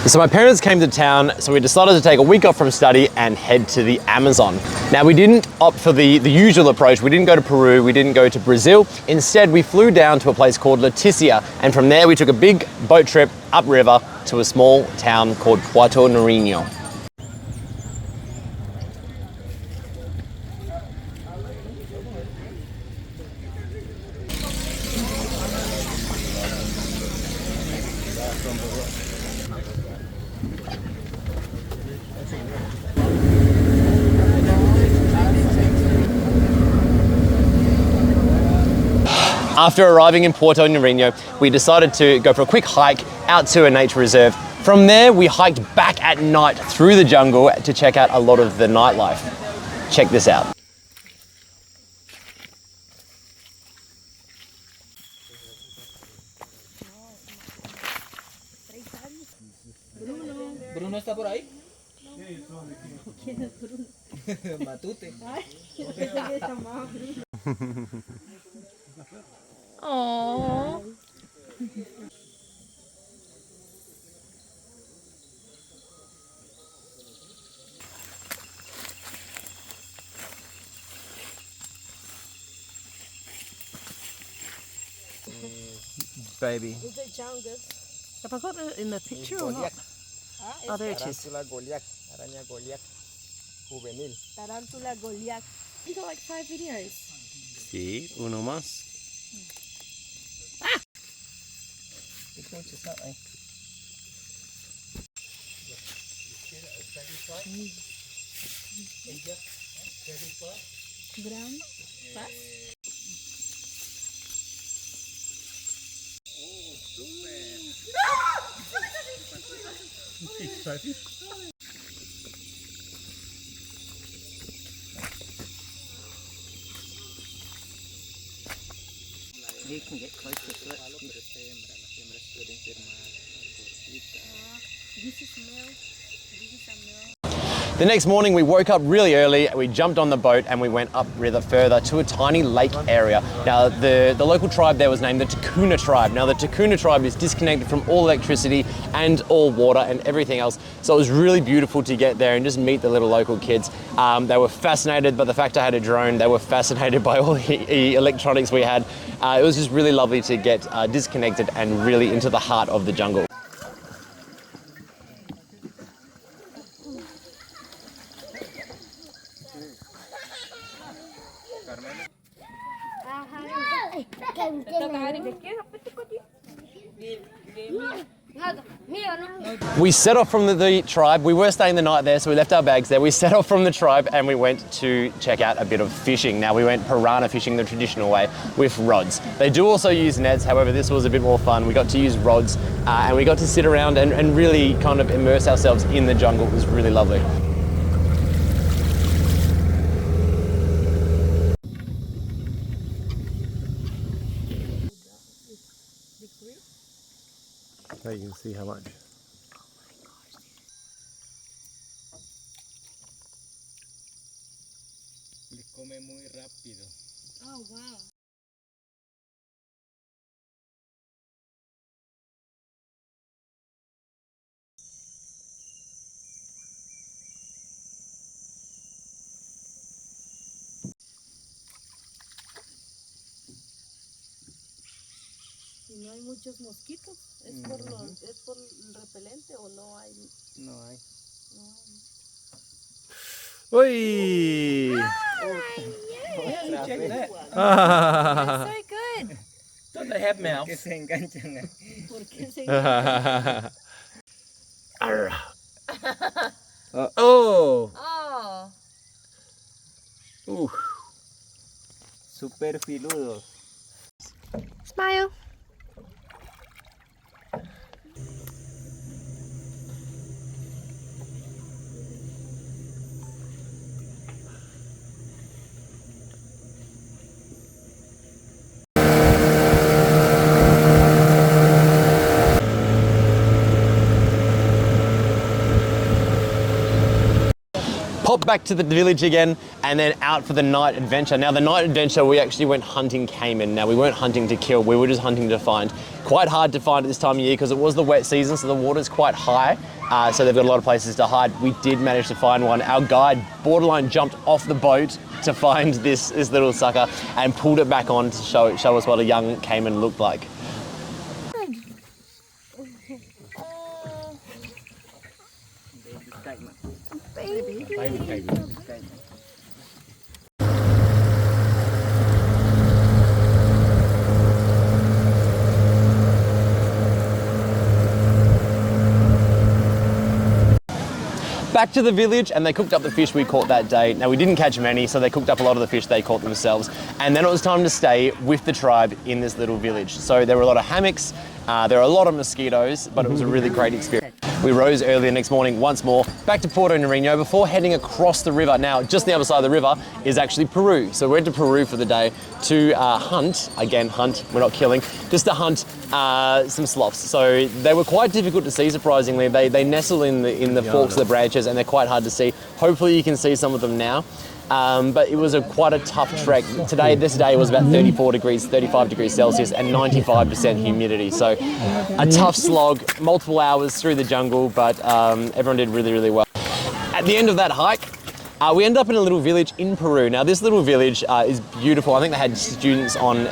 So my parents came to town, so we decided to take a week off from study and head to the Amazon. Now we didn't opt for the usual approach. We didn't go to Peru, we didn't go to Brazil. Instead, we flew down to a place called Leticia, and from there we took a big boat trip upriver to a small town called Puerto Nariño. After arriving in Puerto Nariño, we decided to go for a quick hike out to a nature reserve. From there, we hiked back at night through the jungle to check out a lot of the nightlife. Check this out. ¿Bruno está por ahí? ¿Quién es Bruno? Matute. Aww. Baby. Is it jungle? Have I got it in the picture or not? Oh, there it is. Tarántula Goliath. Araña Goliath. Juvenil. Tarantula Goliath. You got like 5 videos. Sí, uno más. Brown. What? You can get close to it. This is male. This is a male. The next morning we woke up really early, we jumped on the boat and we went upriver further to a tiny lake area. Now the local tribe there was named the Tacuna tribe. Now the Tacuna tribe is disconnected from all electricity and all water and everything else. So it was really beautiful to get there and just meet the little local kids. They were fascinated by the fact I had a drone. They were fascinated by all the electronics we had. It was just really lovely to get disconnected and really into the heart of the jungle. We set off from the tribe. We were staying the night there, so we left our bags there. We set off from the tribe and we went to check out a bit of fishing. Now we went piranha fishing the traditional way with rods. They do also use nets, however this was a bit more fun. We got to use rods and we got to sit around and really kind of immerse ourselves in the jungle. It was really lovely. So you can see how much. Come muy rápido. Oh, wow. ¿Y no hay muchos mosquitos? ¿Es por el repelente o no hay? No hay. No hay. Uy! Yeah, check that. That's so good. Don't they have mouths? Que se enganchan. ¿Por qué se engañan? Oh. Oh. Super filudos. Smile. off back to the village again and then out for the night adventure. Now the night adventure, we actually went hunting caiman. Now we weren't hunting to kill, we were just hunting to find. Quite hard to find at this time of year because it was the wet season, so the water's quite high. So they've got a lot of places to hide. We did manage to find one. Our guide borderline jumped off the boat to find this little sucker and pulled it back on to show us what a young caiman looked like. Back to the village, and they cooked up the fish we caught that day. Now we didn't catch many, so they cooked up a lot of the fish they caught themselves. And then it was time to stay with the tribe in this little village. So there were a lot of hammocks, there were a lot of mosquitoes, but it was a really great experience. We rose early the next morning once more, back to Puerto Nariño before heading across the river. Now, just the other side of the river is actually Peru. So we went to Peru for the day to hunt, we're not killing, just to hunt some sloths. So they were quite difficult to see, surprisingly. They nestle in the forks of the branches and they're quite hard to see. Hopefully you can see some of them now. But it was quite a tough trek. This day was about 35 degrees Celsius and 95% humidity. So a tough slog, multiple hours through the jungle, but everyone did really, really well. At the end of that hike, we ended up in a little village in Peru. Now this little village is beautiful. I think they had students on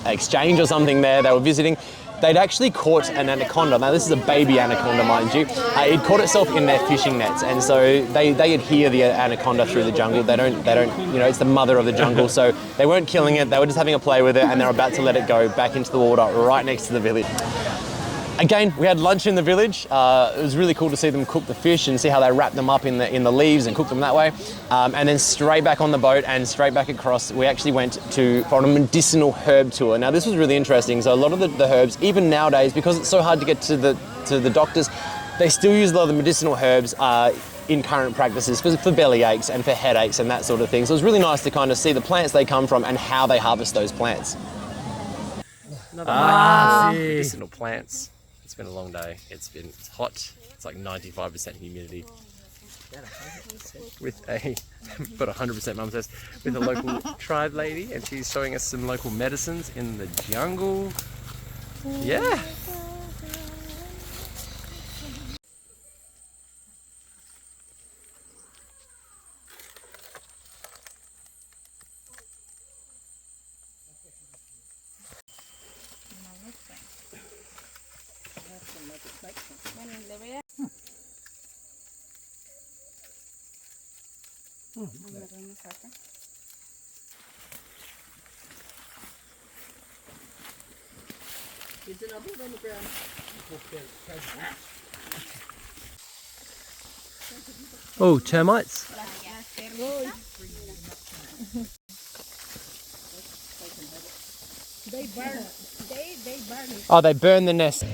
exchange or something there. They were visiting. They'd actually caught an anaconda. Now this is a baby anaconda, mind you. It caught itself in their fishing nets, and so they adhere the anaconda through the jungle. They don't, it's the mother of the jungle, so they weren't killing it. They were just having a play with it, and they're about to let it go back into the water right next to the village. Again, we had lunch in the village. It was really cool to see them cook the fish and see how they wrap them up in the leaves and cook them that way. And then straight back on the boat and straight back across, we actually went for a medicinal herb tour. Now this was really interesting. So a lot of the herbs, even nowadays, because it's so hard to get to the doctors, they still use a lot of the medicinal herbs in current practices for belly aches and for headaches and that sort of thing. So it was really nice to kind of see the plants they come from and how they harvest those plants. Medicinal plants. It's been a long day. It's hot. It's like 95% humidity. With but 100% mum says, with a local tribe lady, and she's showing us some local medicines in the jungle. Yeah. Oh, termites. They burn it. Oh, they burn the nest.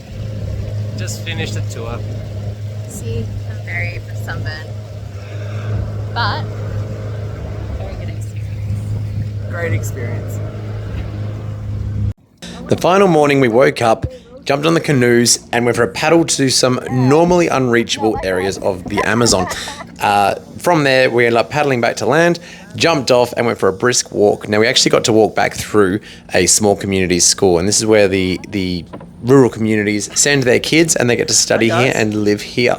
Just finished the tour. See, I'm very sunburned. But very good experience. Great experience. The final morning we woke up, jumped on the canoes and went for a paddle to some normally unreachable areas of the Amazon. From there we ended up paddling back to land, jumped off and went for a brisk walk. Now we actually got to walk back through a small community school, and this is where the rural communities send their kids and they get to study here and live here.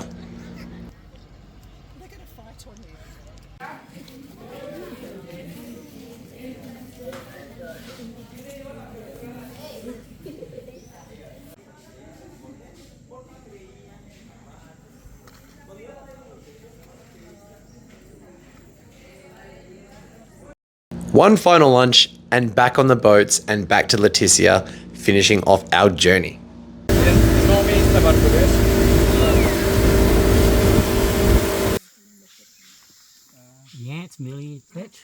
One final lunch and back on the boats and back to Leticia, finishing off our journey. Yeah, it's merely that.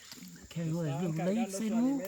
Carry all those little leaves anymore.